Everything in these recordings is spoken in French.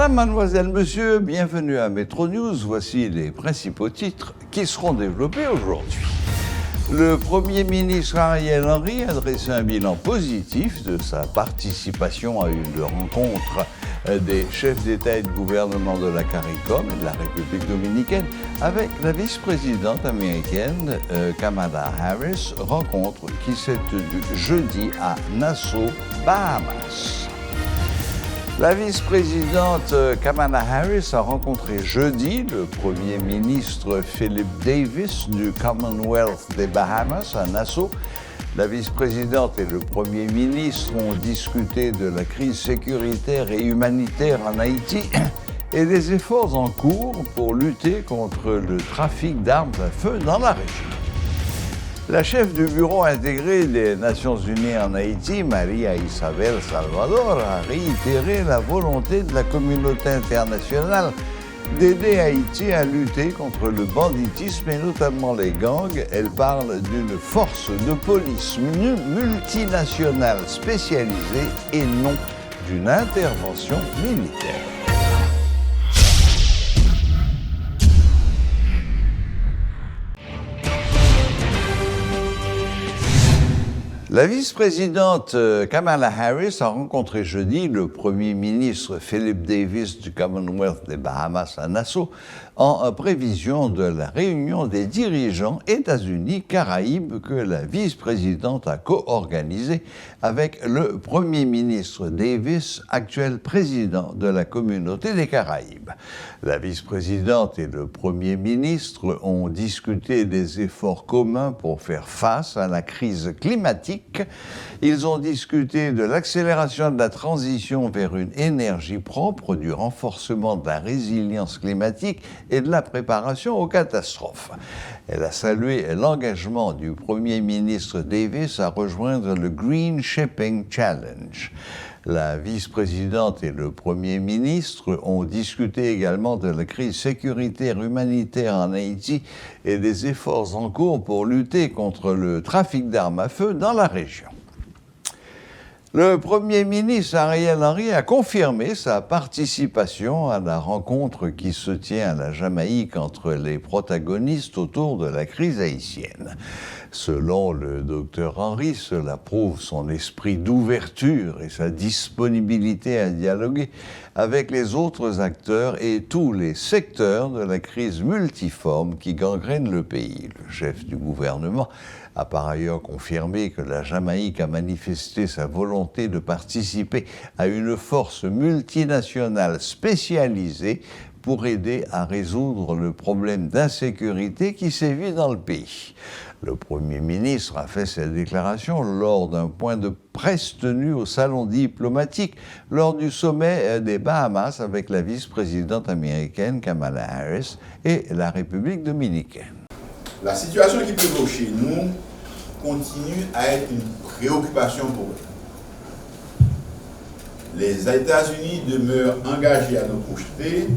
Mesdames, mademoiselles, messieurs, bienvenue à Metro News. Voici les principaux titres qui seront développés aujourd'hui. Le Premier ministre Ariel Henry a dressé un bilan positif de sa participation à une rencontre des chefs d'État et de gouvernement de la CARICOM et de la République dominicaine avec la vice-présidente américaine Kamala Harris, rencontre qui s'est tenue jeudi à Nassau, Bahamas. La vice-présidente Kamala Harris a rencontré jeudi le Premier ministre Philip Davis du Commonwealth des Bahamas à Nassau. La vice-présidente et le Premier ministre ont discuté de la crise sécuritaire et humanitaire en Haïti et des efforts en cours pour lutter contre le trafic d'armes à feu dans la région. La chef du bureau intégré des Nations Unies en Haïti, Maria Isabel Salvador, a réitéré la volonté de la communauté internationale d'aider Haïti à lutter contre le banditisme et notamment les gangs. Elle parle d'une force de police multinationale spécialisée et non d'une intervention militaire. La vice-présidente Kamala Harris a rencontré jeudi le Premier ministre Philip Davis du Commonwealth des Bahamas à Nassau en prévision de la réunion des dirigeants États-Unis-Caraïbes que la vice-présidente a co-organisée avec le Premier ministre Davis, actuel président de la Communauté des Caraïbes. La vice-présidente et le Premier ministre ont discuté des efforts communs pour faire face à la crise climatique. Ils ont discuté de l'accélération de la transition vers une énergie propre, du renforcement de la résilience climatique et de la préparation aux catastrophes. Elle a salué l'engagement du Premier ministre Davis à rejoindre le Green Shipping Challenge. La vice-présidente et le Premier ministre ont discuté également de la crise sécuritaire humanitaire en Haïti et des efforts en cours pour lutter contre le trafic d'armes à feu dans la région. Le Premier ministre Ariel Henry a confirmé sa participation à la rencontre qui se tient à la Jamaïque entre les protagonistes autour de la crise haïtienne. Selon le docteur Henry, cela prouve son esprit d'ouverture et sa disponibilité à dialoguer avec les autres acteurs et tous les secteurs de la crise multiforme qui gangrène le pays. Le chef du gouvernement a par ailleurs confirmé que la Jamaïque a manifesté sa volonté de participer à une force multinationale spécialisée pour aider à résoudre le problème d'insécurité qui sévit dans le pays. Le Premier ministre a fait cette déclaration lors d'un point de presse tenu au salon diplomatique lors du sommet des Bahamas avec la vice-présidente américaine Kamala Harris et la République dominicaine. La situation qui prévaut chez nous continue à être une préoccupation pour eux. Les États-Unis demeurent engagés à nos côtés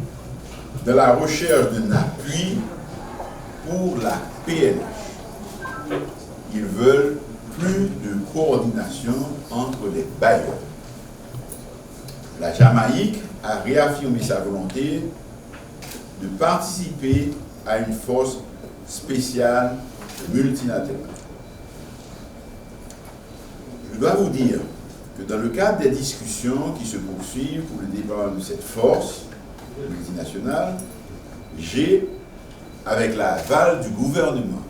dans la recherche d'un appui pour la PNH. Ils veulent plus de coordination entre les bailleurs. La Jamaïque a réaffirmé sa volonté de participer à une force spéciale multinationale. Je dois vous dire que dans le cadre des discussions qui se poursuivent pour le déploiement de cette force multinationale, j'ai, avec l'aval du gouvernement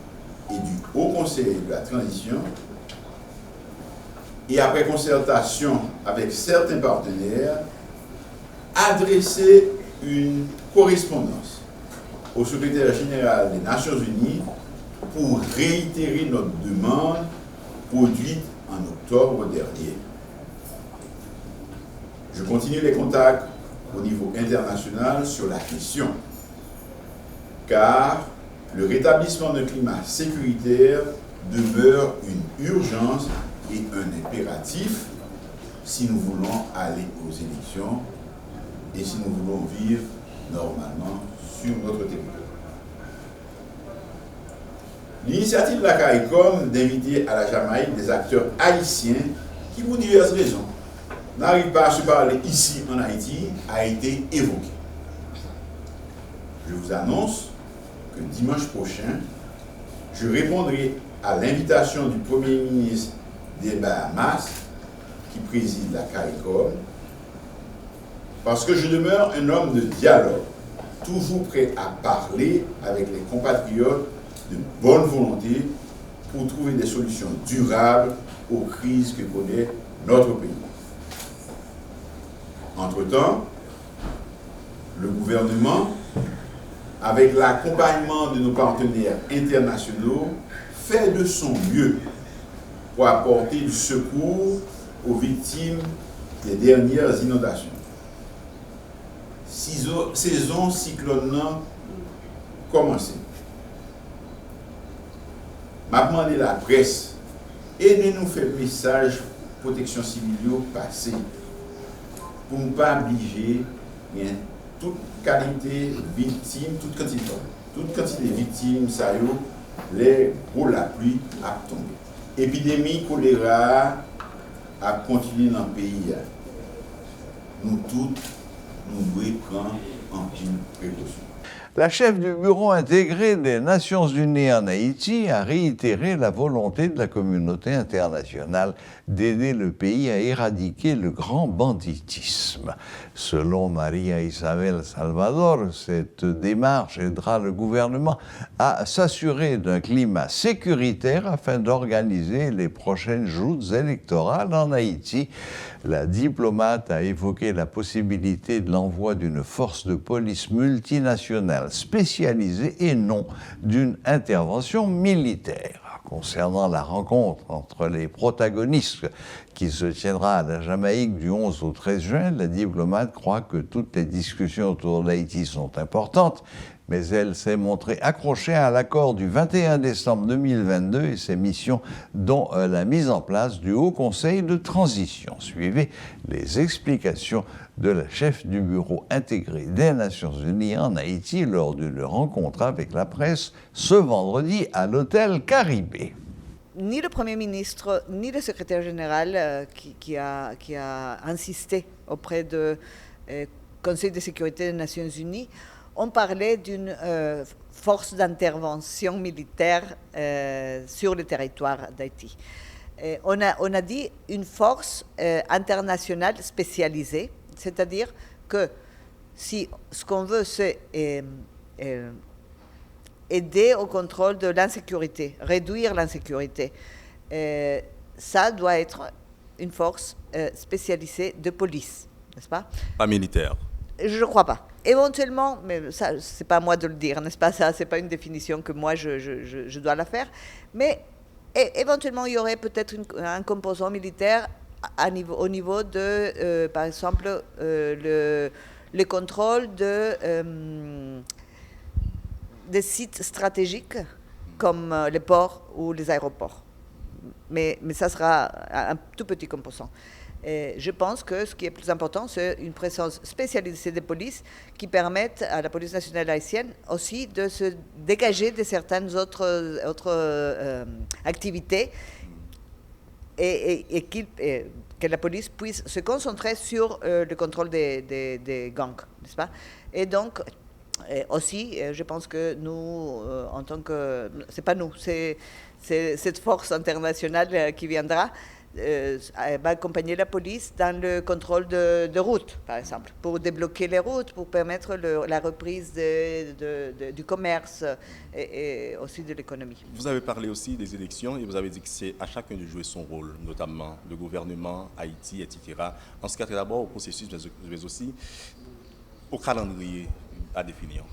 et du Haut Conseil de la Transition, et après concertation avec certains partenaires, adressé une correspondance au secrétaire général des Nations Unies pour réitérer notre demande produite en octobre dernier. Je continue les contacts au niveau international sur la question, car le rétablissement d'un climat sécuritaire demeure une urgence et un impératif si nous voulons aller aux élections et si nous voulons vivre normalement sur notre territoire. L'initiative de la CARICOM d'inviter à la Jamaïque des acteurs haïtiens qui, pour diverses raisons, n'arrive pas à se parler ici en Haïti a été évoqué. Je vous annonce que dimanche prochain, je répondrai à l'invitation du Premier ministre des Bahamas, qui préside la CARICOM, parce que je demeure un homme de dialogue, toujours prêt à parler avec les compatriotes de bonne volonté pour trouver des solutions durables aux crises que connaît notre pays. Entre-temps, le gouvernement, avec l'accompagnement de nos partenaires internationaux, fait de son mieux pour apporter du secours aux victimes des dernières inondations. Saison cyclone commencée. M'a demandé la presse et nous fait message protection civile passé pour ne pas obliger toute qualité victime, toute quantité de victimes, ça y est, les gros la pluie a tombé. Épidémie choléra a continué dans le pays. Nous tous, nous devons prendre en pile précaution. La chef du Bureau intégré des Nations Unies en Haïti a réitéré la volonté de la communauté internationale d'aider le pays à éradiquer le grand banditisme. Selon Maria Isabel Salvador, cette démarche aidera le gouvernement à s'assurer d'un climat sécuritaire afin d'organiser les prochaines joutes électorales en Haïti. La diplomate a évoqué la possibilité de l'envoi d'une force de police multinationale spécialisée et non d'une intervention militaire. Concernant la rencontre entre les protagonistes qui se tiendra à la Jamaïque du 11 au 13 juin, la diplomate croit que toutes les discussions autour d'Haïti sont importantes, mais elle s'est montrée accrochée à l'accord du 21 décembre 2022 et ses missions, dont la mise en place du Haut Conseil de transition. Suivez les explications de la chef du Bureau intégré des Nations Unies en Haïti lors d'une rencontre avec la presse ce vendredi à l'hôtel Caribé. Ni le Premier ministre, ni le secrétaire général qui a insisté auprès du Conseil de sécurité des Nations Unies ont parlé d'une force d'intervention militaire sur le territoire d'Haïti. On a dit une force internationale spécialisée, c'est-à-dire que si ce qu'on veut, c'est aider au contrôle de l'insécurité, réduire l'insécurité, ça doit être une force spécialisée de police, n'est-ce pas? Pas militaire. Je ne crois pas. Éventuellement, mais ça, c'est pas à moi de le dire, n'est-ce pas? Ça, c'est pas une définition que moi, je dois la faire. Mais éventuellement, il y aurait peut-être un composant militaire au niveau de, par exemple, le contrôle des sites stratégiques comme les ports ou les aéroports. Mais ça sera un tout petit composant. Et je pense que ce qui est plus important, c'est une présence spécialisée des polices qui permettent à la police nationale haïtienne aussi de se dégager de certaines autres activités et que la police puisse se concentrer sur le contrôle des gangs, n'est-ce pas? Et donc, aussi, je pense que nous, en tant que... C'est pas nous, c'est cette force internationale qui viendra, va accompagner la police dans le contrôle de routes, par exemple, pour débloquer les routes, pour permettre la reprise du commerce et aussi de l'économie. Vous avez parlé aussi des élections et vous avez dit que c'est à chacun de jouer son rôle, notamment le gouvernement, Haïti, etc. En ce qui a trait d'abord au processus, mais aussi au calendrier à définir.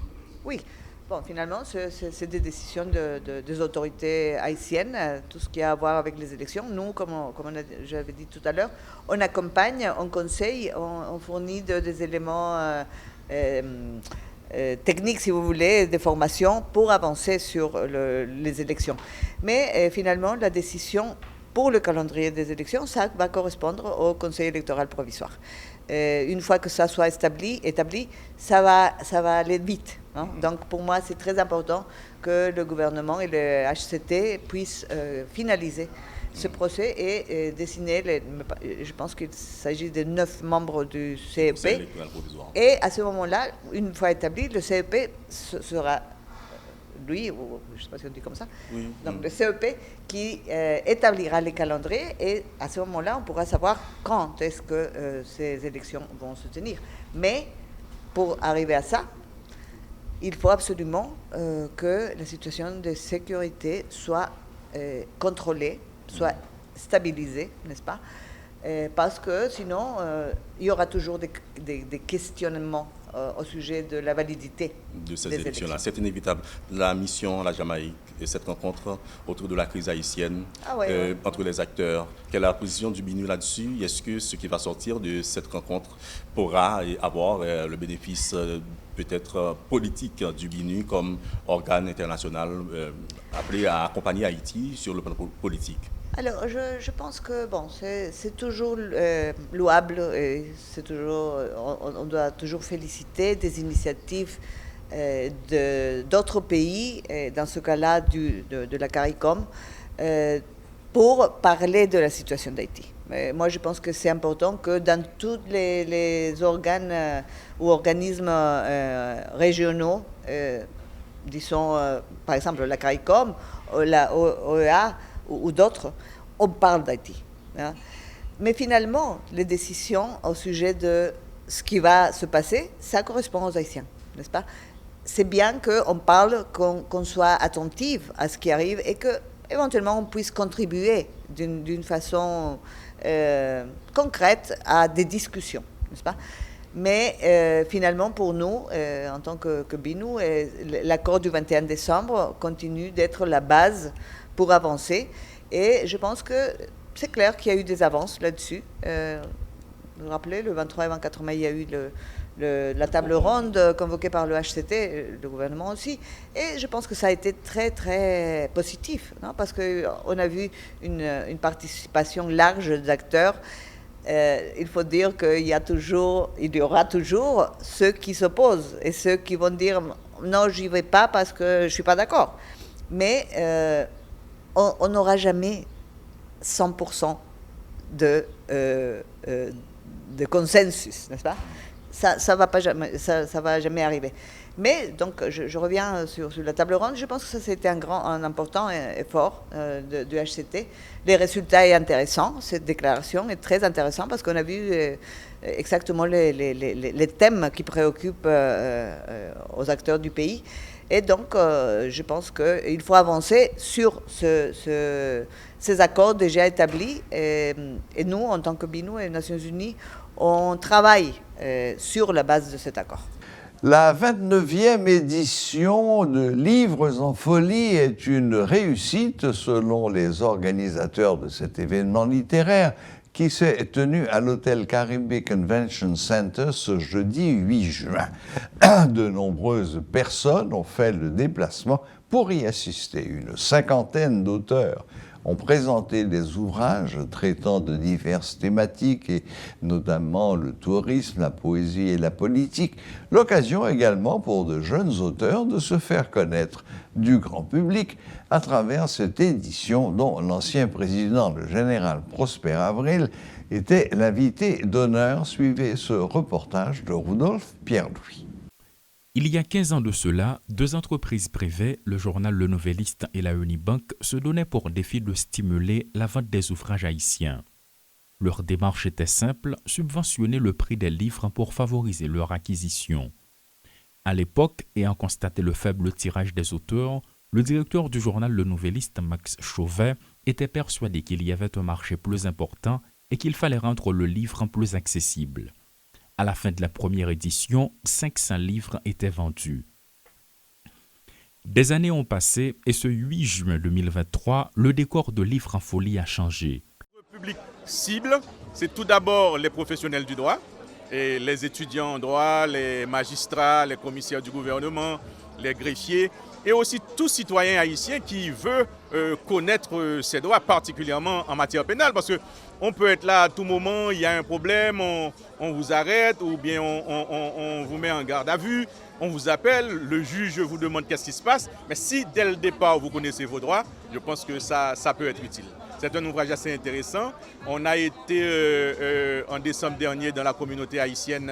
Oui. Bon, finalement, c'est des décisions des autorités haïtiennes, tout ce qui a à voir avec les élections. Nous, comme j'avais dit tout à l'heure, on accompagne, on conseille, on fournit des éléments techniques, si vous voulez, des formations pour avancer sur les élections. Mais finalement, la décision pour le calendrier des élections, ça va correspondre au Conseil électoral provisoire. Une fois que ça soit établi, ça va aller vite. Hein? Donc pour moi, c'est très important que le gouvernement et le HCT puissent finaliser Ce procès est destiné, je pense qu'il s'agit de 9 membres du CEP. Conseil électoral provisoire. Et à ce moment-là, une fois établi, le CEP sera, lui, ou je ne sais pas si on dit comme ça, Oui. donc le CEP qui établira les calendriers et à ce moment-là, on pourra savoir quand est-ce que ces élections vont se tenir. Mais pour arriver à ça, il faut absolument que la situation de sécurité soit contrôlée, soit stabilisée, n'est-ce pas? Parce que sinon, il y aura toujours des questionnements au sujet de la validité de ces des élections-là. C'est inévitable. La mission, la Jamaïque, et cette rencontre autour de la crise haïtienne, entre les acteurs, quelle est la position du BINU là-dessus? Est-ce que ce qui va sortir de cette rencontre pourra avoir le bénéfice peut-être politique du BINU comme organe international appelé à accompagner Haïti sur le plan politique? Alors, je pense que bon, c'est toujours louable et c'est toujours, on doit toujours féliciter des initiatives d'autres pays, et dans ce cas-là de la CARICOM, pour parler de la situation d'Haïti. Mais moi, je pense que c'est important que dans tous les organes ou organismes régionaux, disons par exemple la CARICOM, la OEA, ou d'autres, on parle d'Haïti. Hein. Mais finalement, les décisions au sujet de ce qui va se passer, ça correspond aux Haïtiens, n'est-ce pas? C'est bien qu'on parle, qu'on soit attentif à ce qui arrive et qu'éventuellement on puisse contribuer d'une façon concrète à des discussions, n'est-ce pas? Mais finalement, pour nous, en tant que BINU, l'accord du 21 décembre continue d'être la base pour avancer. Et je pense que c'est clair qu'il y a eu des avances là-dessus. Vous vous rappelez, le 23 et 24 mai, il y a eu la table ronde convoquée par le HCT, le gouvernement aussi. Et je pense que ça a été très, très positif, non? Parce qu'on a vu une participation large d'acteurs. Il faut dire qu'il y aura toujours ceux qui s'opposent et ceux qui vont dire non, j'y vais pas parce que je suis pas d'accord. Mais on n'aura jamais 100% de consensus, n'est-ce pas? Ça va jamais arriver. Mais donc, je reviens sur la table ronde. Je pense que ça c'était un important effort du HCT. Les résultats sont intéressants. Cette déclaration est très intéressante parce qu'on a vu exactement les thèmes qui préoccupent aux acteurs du pays. Et donc, je pense qu'il faut avancer sur ces accords déjà établis. Et nous, en tant que BINU et Nations Unies, on travaille sur la base de cet accord. La 29e édition de Livres en folie est une réussite selon les organisateurs de cet événement littéraire qui s'est tenu à l'hôtel Caribbean Convention Center ce jeudi 8 juin. De nombreuses personnes ont fait le déplacement pour y assister. Une cinquantaine d'auteurs ont présenté des ouvrages traitant de diverses thématiques, et notamment le tourisme, la poésie et la politique. L'occasion également pour de jeunes auteurs de se faire connaître du grand public à travers cette édition dont l'ancien président, le général Prosper Avril, était l'invité d'honneur. Suivez ce reportage de Rudolf Pierre-Louis. Il y a 15 ans de cela, 2 entreprises privées, le journal Le Nouvelliste et la Unibank, se donnaient pour défi de stimuler la vente des ouvrages haïtiens. Leur démarche était simple, subventionner le prix des livres pour favoriser leur acquisition. À l'époque, ayant constaté le faible tirage des auteurs, le directeur du journal Le Nouvelliste, Max Chauvet, était persuadé qu'il y avait un marché plus important et qu'il fallait rendre le livre plus accessible. À la fin de la première édition, 500 livres étaient vendus. Des années ont passé et ce 8 juin 2023, le décor de Livres en folie a changé. Le public cible, c'est tout d'abord les professionnels du droit, et les étudiants en droit, les magistrats, les commissaires du gouvernement, les greffiers, et aussi tout citoyen haïtien qui veut connaître ses droits, particulièrement en matière pénale, parce qu'on peut être là à tout moment, il y a un problème, on vous arrête ou bien on vous met en garde à vue, on vous appelle, le juge vous demande qu'est-ce qui se passe, mais si dès le départ vous connaissez vos droits, je pense que ça peut être utile. C'est un ouvrage assez intéressant. On a été en décembre dernier dans la communauté haïtienne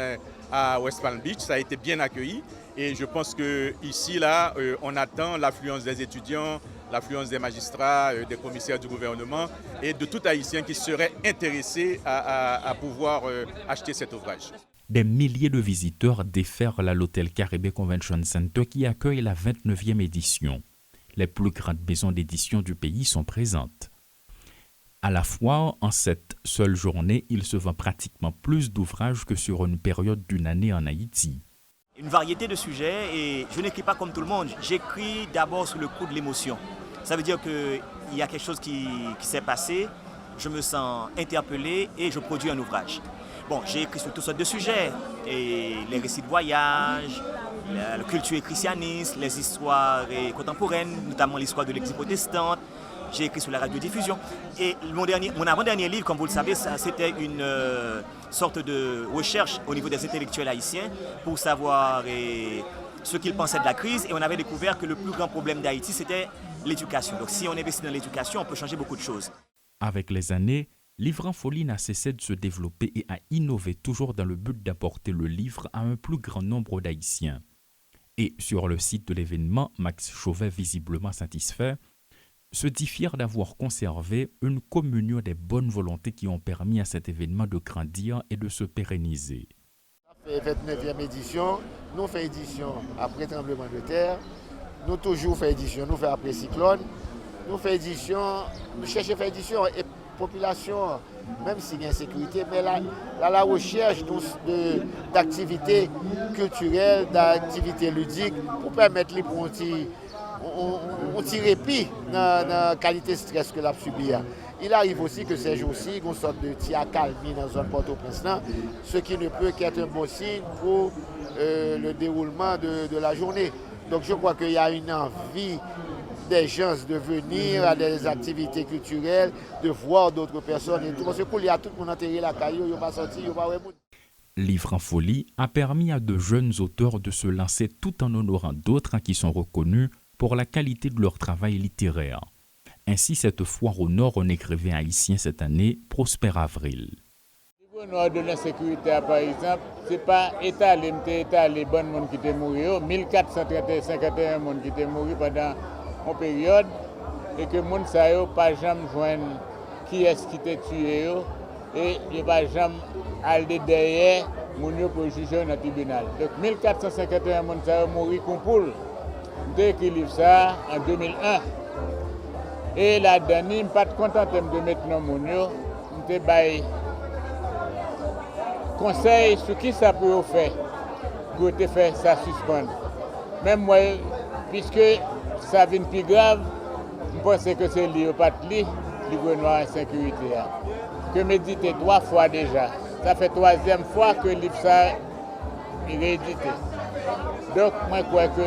à West Palm Beach, ça a été bien accueilli et je pense qu'ici, là, on attend l'affluence des étudiants, l'affluence des magistrats, des commissaires du gouvernement et de tout Haïtien qui serait intéressé à pouvoir acheter cet ouvrage. Des milliers de visiteurs déferlent à l'hôtel Caribbean Convention Center qui accueille la 29e édition. Les plus grandes maisons d'édition du pays sont présentes. À la fois, en cette seule journée, il se vend pratiquement plus d'ouvrages que sur une période d'une année en Haïti. Une variété de sujets et je n'écris pas comme tout le monde. J'écris d'abord sous le coup de l'émotion. Ça veut dire qu'il y a quelque chose qui s'est passé, je me sens interpellé et je produis un ouvrage. Bon, j'ai écrit sur toutes sortes de sujets, et les récits de voyage, la culture et christianisme, les histoires contemporaines, notamment l'histoire de l'Église protestante. J'ai écrit sur la radiodiffusion. Et mon avant-dernier livre, comme vous le savez, c'était une sorte de recherche au niveau des intellectuels haïtiens pour savoir ce qu'ils pensaient de la crise. Et on avait découvert que le plus grand problème d'Haïti, c'était l'éducation. Donc si on investit dans l'éducation, on peut changer beaucoup de choses. Avec les années, Livre en Folie n'a cessé de se développer et a innové toujours dans le but d'apporter le livre à un plus grand nombre d'Haïtiens. Et sur le site de l'événement, Max Chauvet, visiblement satisfait, se dit fier d'avoir conservé une communion des bonnes volontés qui ont permis à cet événement de grandir et de se pérenniser. Ça fait 29e édition, nous faisons édition après tremblement de terre, nous toujours faisons édition, nous faisons après cyclone, nous faisons édition, nous cherchons à faire édition et population, même s'il y a insécurité, mais la recherche d'activités culturelles, d'activités ludiques pour permettre les pour on tire répit dans la qualité de stress que l'a subi. Il arrive aussi que ces jours-ci, une sorte de petit accalmie dans la zone Port-au-Prince, ce qui ne peut qu'être un bon signe pour le déroulement de la journée. Donc je crois qu'il y a une envie des gens de venir à des activités culturelles, de voir d'autres personnes et tout. Parce qu'il y a tout le monde enterré la caillou, il n'y a pas sorti, il n'y a pas vraiment. Livre en Folie a permis à de jeunes auteurs de se lancer tout en honorant d'autres qui sont reconnus pour la qualité de leur travail littéraire. Ainsi, cette foire au Nord un écrivain haïtien cette année, Prosper Avril. Au nord de l'insécurité, par exemple, ce n'est pas étalé les bonnes gens qui étaient morts, 1451 personnes qui étaient morts pendant une période, et que les gens ne peuvent pas jamais joindre qui est-ce qui t'a tué, et ils ne peuvent pas jamais aller derrière les pour juger dans le tribunal. Donc 1451 personnes sont morts comme poule. J'ai écrit ça en 2001. Et là-dedans, je ne suis pas content de mettre nos mounions. Je suis conseil sur qui ça peut faire pour te faire ça suspendre. Même moi, puisque ça vient plus grave, je pense que c'est lié au patli, livre noir et sécurité. Que méditer 3 fois déjà. Ça fait 3e fois que le livre ça est réédité. Donc, moi, je crois que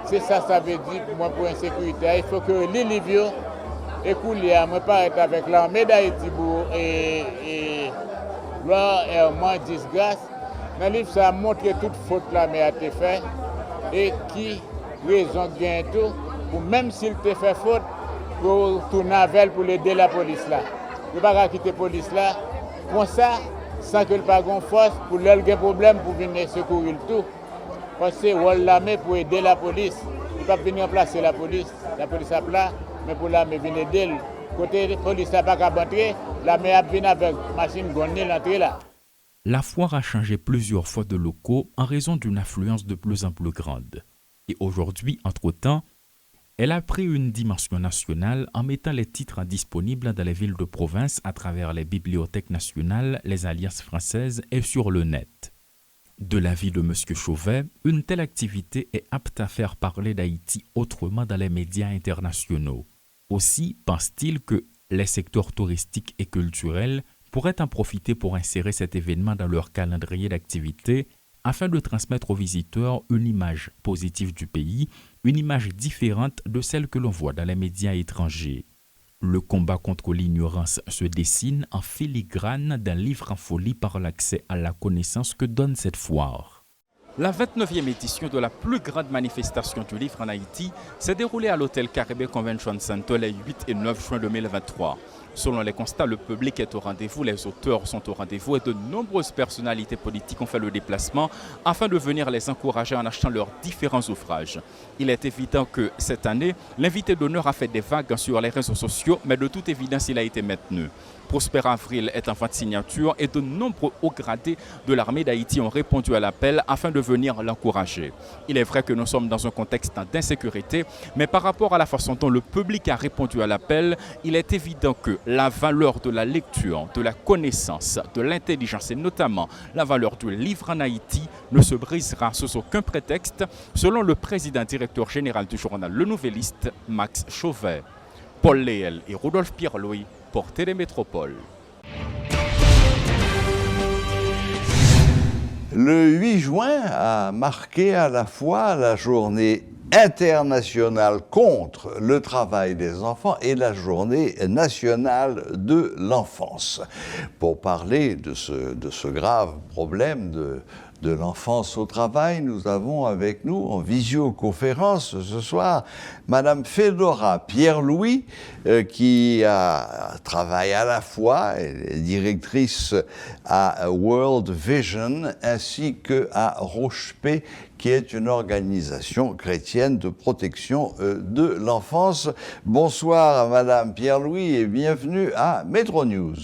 c'est ça veut dire pour moi pour l'insécurité. Il faut que les livres écoulés à moi paraître avec l'armée d'Haïti et gloire et disgrâce. Dans le livre, ça montre toute faute la mais a été fait et qui raison gain tout pour même s'il te fait faute pour tourner avec pour aider la police là. Ne pas quitter la police là comme ça sans que le pas gon force pour leur problème pour venir secourir le tout. Parce que c'est l'armée pour aider la police. Il ne peut pas venir remplacer la police a plat, mais pour l'armée venir aider. Côté la police n'a pas qu'à entrer, l'armée a venu avec machine gonne l'entrée là. La foire a changé plusieurs fois de locaux en raison d'une affluence de plus en plus grande. Et aujourd'hui, entre-temps, elle a pris une dimension nationale en mettant les titres disponibles dans les villes de province à travers les bibliothèques nationales, les alliances françaises et sur le net. De l'avis de M. Chauvet, une telle activité est apte à faire parler d'Haïti autrement dans les médias internationaux. Aussi pense-t-il que les secteurs touristiques et culturels pourraient en profiter pour insérer cet événement dans leur calendrier d'activités afin de transmettre aux visiteurs une image positive du pays, une image différente de celle que l'on voit dans les médias étrangers. Le combat contre l'ignorance se dessine en filigrane d'un livre en folie par l'accès à la connaissance que donne cette foire. La 29e édition de la plus grande manifestation du livre en Haïti s'est déroulée à l'hôtel Caribbean Convention Center les 8 et 9 juin 2023. Selon les constats, le public est au rendez-vous, les auteurs sont au rendez-vous et de nombreuses personnalités politiques ont fait le déplacement afin de venir les encourager en achetant leurs différents ouvrages. Il est évident que cette année, l'invité d'honneur a fait des vagues sur les réseaux sociaux, mais de toute évidence, il a été maintenu. Prosper Avril est en fin de signature et de nombreux hauts gradés de l'armée d'Haïti ont répondu à l'appel afin de venir l'encourager. Il est vrai que nous sommes dans un contexte d'insécurité, mais par rapport à la façon dont le public a répondu à l'appel, il est évident que la valeur de la lecture, de la connaissance, de l'intelligence et notamment la valeur du livre en Haïti ne se brisera sous aucun prétexte, selon le président directeur général du journal Le Nouvelliste, Max Chauvet. Paul Léel et Rodolphe Pierre-Louis pour Télémétropole. Le 8 juin a marqué à la fois la journée internationale contre le travail des enfants et la journée nationale de l'enfance. Pour parler de ce grave problème de l'enfance au travail, nous avons avec nous en visioconférence ce soir Madame Fedora Pierre-Louis qui travaille à la fois, elle est directrice à World Vision ainsi qu'à Roche-P qui est une organisation chrétienne de protection de l'enfance. Bonsoir Madame Pierre-Louis et bienvenue à Metro News.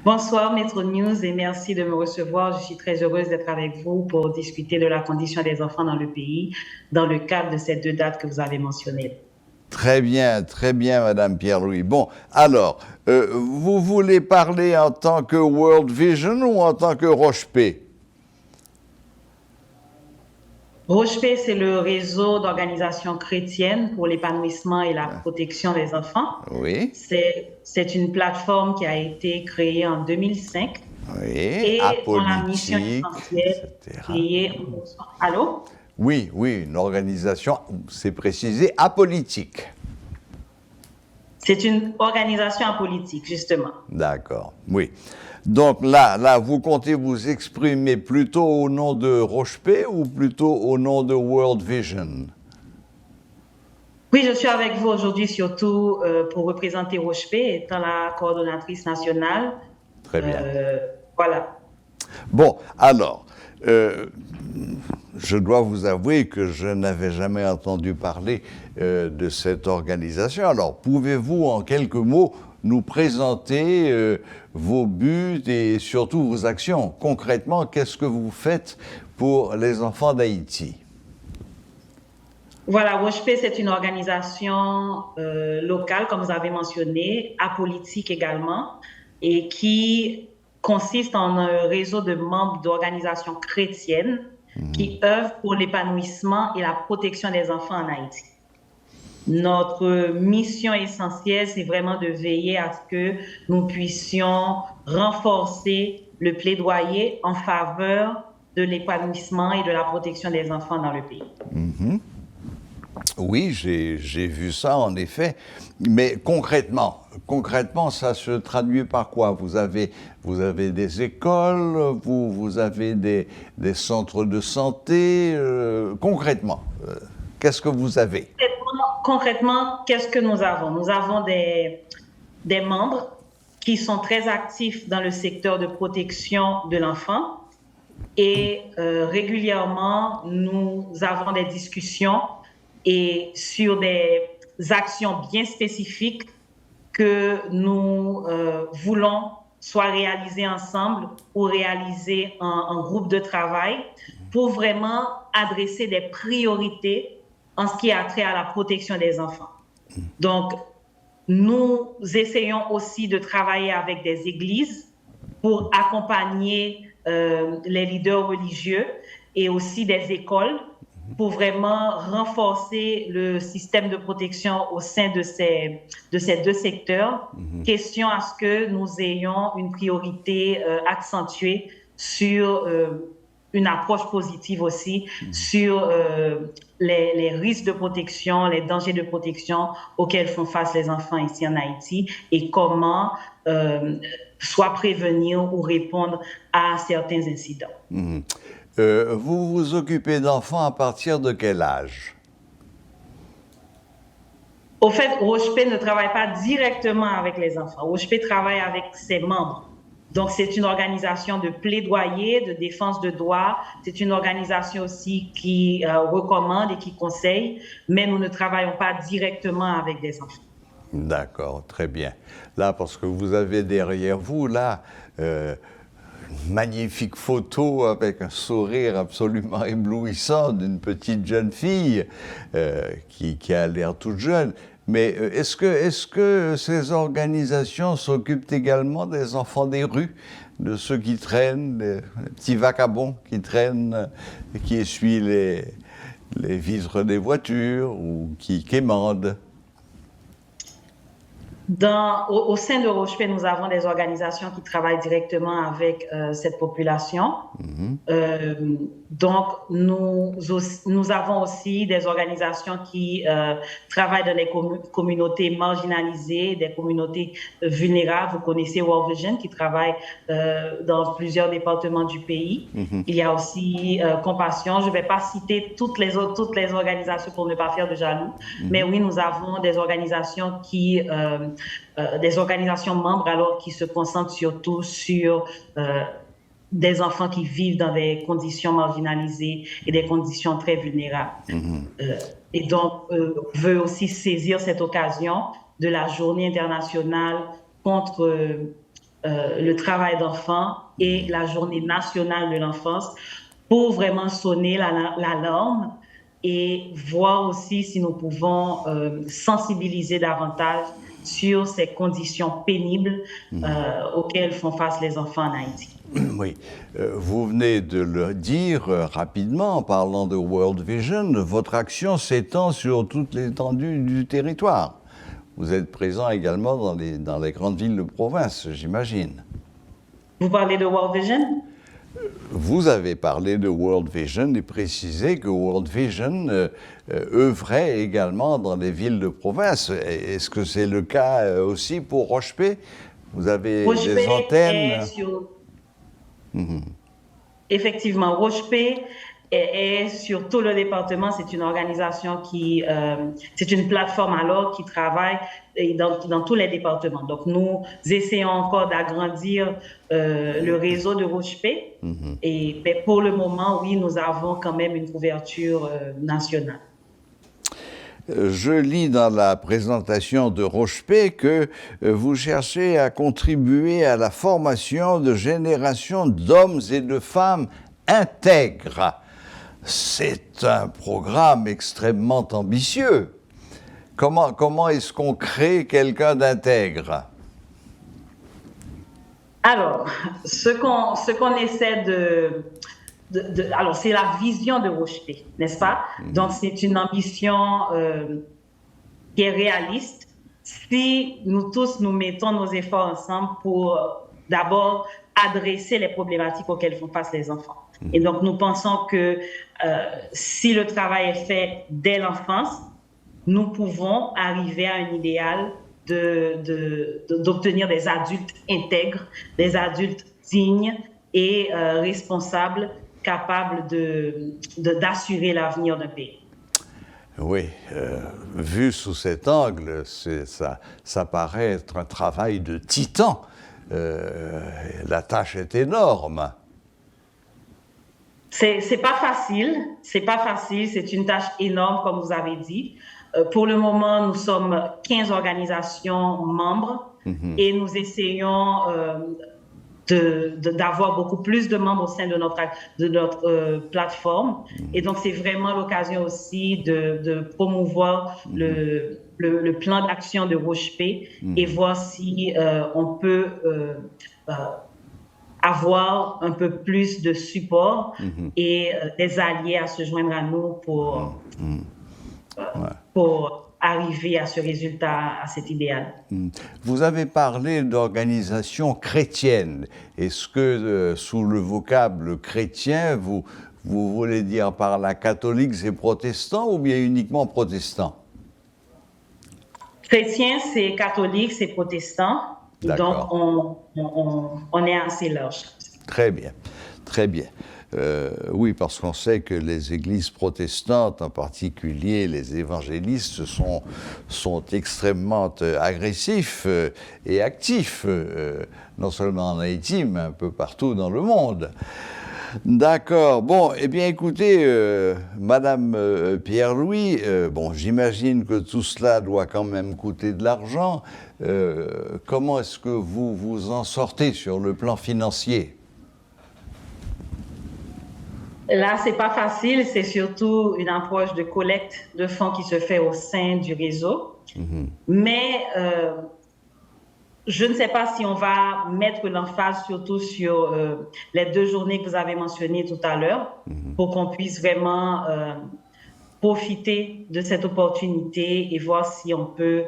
Bonsoir Metro News et merci de me recevoir. Je suis très heureuse d'être avec vous pour discuter de la condition des enfants dans le pays dans le cadre de ces deux dates que vous avez mentionnées. Très bien, Madame Pierre-Louis. Bon, alors, vous voulez parler en tant que World Vision ou en tant que Roche-P? Roche-P, c'est le réseau d'organisations chrétiennes pour l'épanouissement et la protection des enfants. Oui. C'est une plateforme qui a été créée en 2005. Oui, et apolitique, on a mission essentielle qui est... Allô? Oui, une organisation, c'est précisé, apolitique. C'est une organisation apolitique, justement. D'accord, oui. Donc là, vous comptez vous exprimer plutôt au nom de Roche-P ou plutôt au nom de World Vision? Oui, je suis avec vous aujourd'hui surtout pour représenter Roche-P, étant la coordonnatrice nationale. Très bien. Voilà. Bon, alors, je dois vous avouer que je n'avais jamais entendu parler de cette organisation. Alors, pouvez-vous en quelques mots nous présenter vos buts et surtout vos actions? Concrètement, qu'est-ce que vous faites pour les enfants d'Haïti? Voilà, Roche-P, c'est une organisation locale, comme vous avez mentionné, apolitique également, et qui consiste en un réseau de membres d'organisations chrétiennes qui œuvrent pour l'épanouissement et la protection des enfants en Haïti. Notre mission essentielle, c'est vraiment de veiller à ce que nous puissions renforcer le plaidoyer en faveur de l'épanouissement et de la protection des enfants dans le pays. Oui, j'ai vu ça en effet, mais concrètement, ça se traduit par quoi? Vous avez des écoles, vous avez des centres de santé, concrètement, qu'est-ce que vous avez? Concrètement, qu'est-ce que nous avons? Nous avons des membres qui sont très actifs dans le secteur de protection de l'enfant et régulièrement, nous avons des discussions et sur des actions bien spécifiques que nous voulons soit réaliser ensemble ou réaliser en groupe de travail pour vraiment adresser des priorités en ce qui a trait à la protection des enfants. Donc, nous essayons aussi de travailler avec des églises pour accompagner les leaders religieux et aussi des écoles pour vraiment renforcer le système de protection au sein de ces deux secteurs. Question à ce que nous ayons une priorité accentuée sur une approche positive aussi sur les risques de protection, les dangers de protection auxquels font face les enfants ici en Haïti et comment soit prévenir ou répondre à certains incidents. Vous vous occupez d'enfants à partir de quel âge? Au fait, Roche-P ne travaille pas directement avec les enfants. Roche-P travaille avec ses membres. Donc, c'est une organisation de plaidoyer, de défense de droits. C'est une organisation aussi qui recommande et qui conseille, mais nous ne travaillons pas directement avec des enfants. D'accord, très bien. Là, parce que vous avez derrière vous, là, une magnifique photo avec un sourire absolument éblouissant d'une petite jeune fille qui a l'air toute jeune. Mais est-ce que ces organisations s'occupent également des enfants des rues, de ceux qui traînent, les petits vagabonds qui traînent, qui essuient les vitres des voitures ou qui quémandent? Au sein de Roche-P, nous avons des organisations qui travaillent directement avec cette population. Donc, nous avons aussi des organisations qui travaillent dans les communautés marginalisées, des communautés vulnérables. Vous connaissez World Vision qui travaille dans plusieurs départements du pays. Il y a aussi Compassion. Je ne vais pas citer toutes les organisations pour ne pas faire de jaloux. Mais oui, nous avons des organisations des organisations membres alors qui se concentrent surtout sur des enfants qui vivent dans des conditions marginalisées et des conditions très vulnérables. Et donc, veut aussi saisir cette occasion de la Journée internationale contre le travail d'enfants et la Journée nationale de l'enfance pour vraiment sonner l'alarme et voir aussi si nous pouvons sensibiliser davantage sur ces conditions pénibles auxquelles font face les enfants en Haïti. Oui, vous venez de le dire rapidement en parlant de World Vision, votre action s'étend sur toute l'étendue du territoire. Vous êtes présent également dans les grandes villes de province, j'imagine. Vous parlez de World Vision? Vous avez parlé de World Vision et précisé que World Vision œuvrait également dans les villes de province. Est-ce que c'est le cas aussi pour Roche-P? Vous avez des antennes? Effectivement, Roche-P est sur tout le département. C'est une organisation c'est une plateforme alors qui travaille dans tous les départements. Donc, nous essayons encore d'agrandir le réseau de Roche-P. Et pour le moment, oui, nous avons quand même une couverture nationale. Je lis dans la présentation de Roche-P que vous cherchez à contribuer à la formation de générations d'hommes et de femmes intègres. C'est un programme extrêmement ambitieux. Comment est-ce qu'on crée quelqu'un d'intègre? Alors, ce qu'on essaie alors, c'est la vision de Roche-P, n'est-ce pas? Donc, c'est une ambition qui est réaliste. Si nous tous nous mettons nos efforts ensemble pour d'abord adresser les problématiques auxquelles font face les enfants. Et donc, nous pensons que si le travail est fait dès l'enfance, nous pouvons arriver à un idéal d'obtenir des adultes intègres, des adultes dignes et responsables, capables d'assurer l'avenir d'un pays. Oui, vu sous cet angle, ça paraît être un travail de titan. La tâche est énorme. C'est pas facile, c'est une tâche énorme, comme vous avez dit. Pour le moment, nous sommes 15 organisations membres et nous essayons d'avoir beaucoup plus de membres au sein de notre plateforme. Et donc, c'est vraiment l'occasion aussi de promouvoir le plan d'action de Roche-P et voir si on peut avoir un peu plus de support et des alliés à se joindre à nous pour arriver à ce résultat, à cet idéal. Vous avez parlé d'organisations chrétiennes. Est-ce que sous le vocable chrétien, vous voulez dire par là catholiques et protestants ou bien uniquement protestants? Chrétien, c'est catholique, c'est protestant. Donc, on est assez large. Très bien, très bien. Oui, parce qu'on sait que les églises protestantes, en particulier les évangélistes, sont extrêmement agressifs et actifs, non seulement en Haïti, mais un peu partout dans le monde. D'accord. Bon, eh bien, écoutez, Madame Pierre-Louis, bon, j'imagine que tout cela doit quand même coûter de l'argent. Comment est-ce que vous vous en sortez sur le plan financier? Là, c'est pas facile. C'est surtout une approche de collecte de fonds qui se fait au sein du réseau. Mais je ne sais pas si on va mettre l'emphase surtout sur les 2 journées que vous avez mentionnées tout à l'heure pour qu'on puisse vraiment profiter de cette opportunité et voir si on peut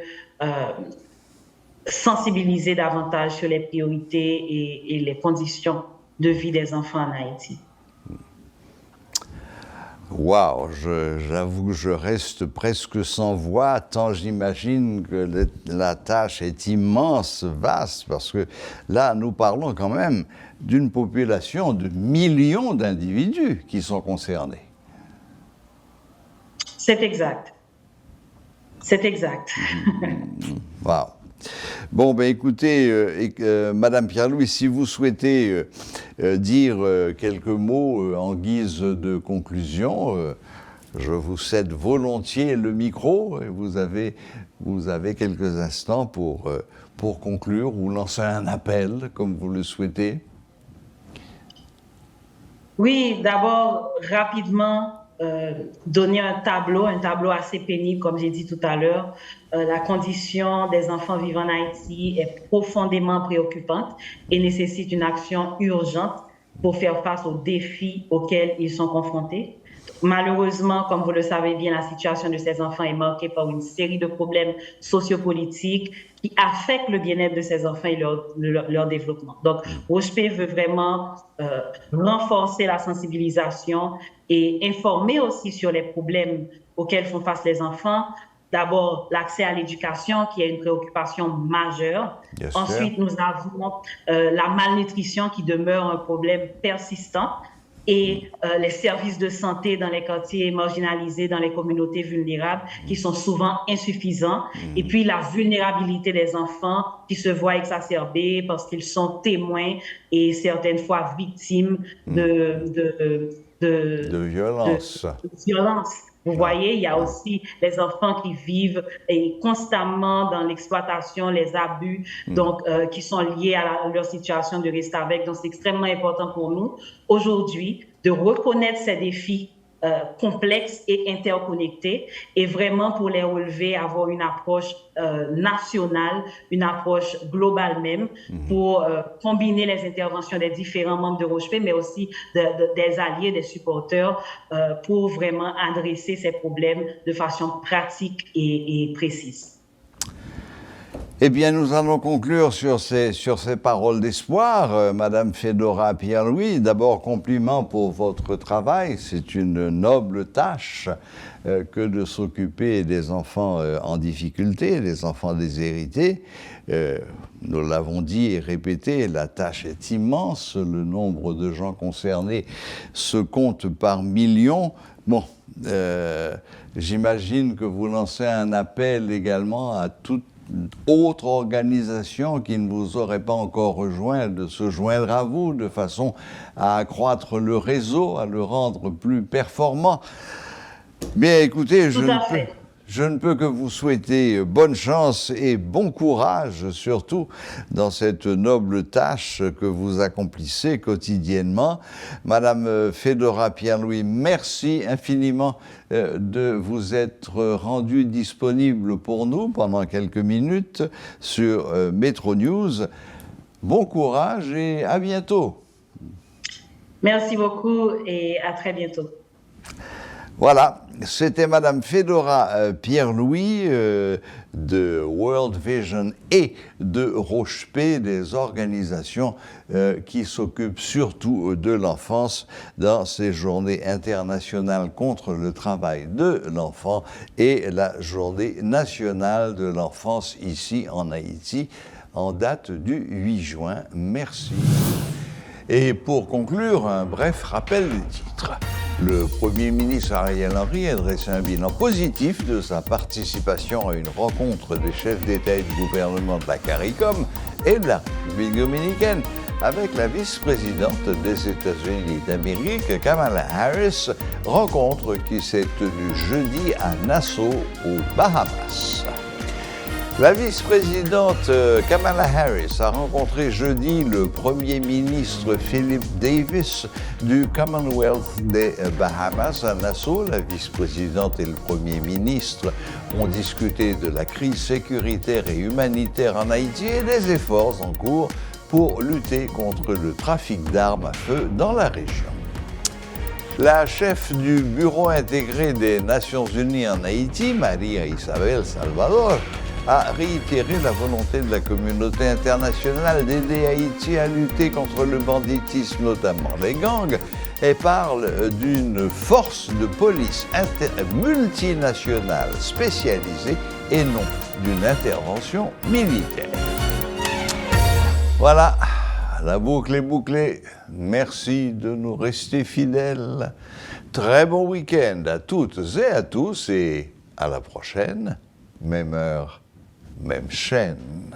sensibiliser davantage sur les priorités et les conditions de vie des enfants en Haïti. Waouh, j'avoue que je reste presque sans voix, tant j'imagine que la tâche est immense, vaste, parce que là, nous parlons quand même d'une population de millions d'individus qui sont concernés. C'est exact. C'est exact. Waouh. Bon, ben écoutez, Madame Pierre-Louis, si vous souhaitez dire quelques mots en guise de conclusion, je vous cède volontiers le micro et vous avez quelques instants pour conclure ou lancer un appel, comme vous le souhaitez. Oui, d'abord, rapidement, donner un tableau assez pénible, comme j'ai dit tout à l'heure. La condition des enfants vivant en Haïti est profondément préoccupante et nécessite une action urgente pour faire face aux défis auxquels ils sont confrontés. Malheureusement, comme vous le savez bien, la situation de ces enfants est marquée par une série de problèmes sociopolitiques qui affectent le bien-être de ces enfants et leur développement. Donc, Roche-P veut vraiment renforcer la sensibilisation et informer aussi sur les problèmes auxquels font face les enfants. D'abord, l'accès à l'éducation, qui est une préoccupation majeure. Ensuite, nous avons la malnutrition qui demeure un problème persistant et les services de santé dans les quartiers marginalisés, dans les communautés vulnérables, qui sont souvent insuffisants. Et puis, la vulnérabilité des enfants qui se voit exacerbée parce qu'ils sont témoins et certaines fois victimes de violence. Vous voyez, il y a aussi les enfants qui vivent constamment dans l'exploitation, les abus, donc qui sont liés à leur situation de reste avec. Donc, c'est extrêmement important pour nous aujourd'hui de reconnaître ces défis complexes et interconnectés et vraiment pour les relever, avoir une approche nationale, une approche globale même pour combiner les interventions des différents membres de Roche-P, mais aussi des alliés, des supporters pour vraiment adresser ces problèmes de façon pratique et précise. Eh bien, nous allons conclure sur ces paroles d'espoir. Madame Fedora Pierre-Louis, d'abord, compliment pour votre travail. C'est une noble tâche que de s'occuper des enfants en difficulté, des enfants déshérités. Nous l'avons dit et répété, la tâche est immense. Le nombre de gens concernés se compte par millions. Bon, j'imagine que vous lancez un appel également à toute autre organisation qui ne vous aurait pas encore rejoint, de se joindre à vous de façon à accroître le réseau, à le rendre plus performant. Bien, écoutez, je ne peux que vous souhaiter bonne chance et bon courage, surtout dans cette noble tâche que vous accomplissez quotidiennement. Madame Fedora Pierre-Louis, merci infiniment de vous être rendue disponible pour nous pendant quelques minutes sur Metro News. Bon courage et à bientôt. Merci beaucoup et à très bientôt. Voilà, c'était Madame Fedora Pierre-Louis de World Vision et de Roche-P, des organisations qui s'occupent surtout de l'enfance dans ces journées internationales contre le travail de l'enfant et la journée nationale de l'enfance ici en Haïti en date du 8 juin. Merci. Et pour conclure, un bref rappel des titres. Le Premier ministre Ariel Henry a dressé un bilan positif de sa participation à une rencontre des chefs d'État et de gouvernement de la CARICOM et de la République dominicaine avec la vice-présidente des États-Unis d'Amérique, Kamala Harris, rencontre qui s'est tenue jeudi à Nassau, aux Bahamas. La vice-présidente Kamala Harris a rencontré jeudi le Premier ministre Philip Davis du Commonwealth des Bahamas à Nassau. La vice-présidente et le Premier ministre ont discuté de la crise sécuritaire et humanitaire en Haïti et des efforts en cours pour lutter contre le trafic d'armes à feu dans la région. La chef du Bureau intégré des Nations Unies en Haïti, Maria Isabel Salvador, a réitéré la volonté de la communauté internationale d'aider Haïti à lutter contre le banditisme, notamment les gangs, et parle d'une force de police multinationale spécialisée et non d'une intervention militaire. Voilà, la boucle est bouclée. Merci de nous rester fidèles. Très bon week-end à toutes et à tous et à la prochaine, même heure, même chaîne.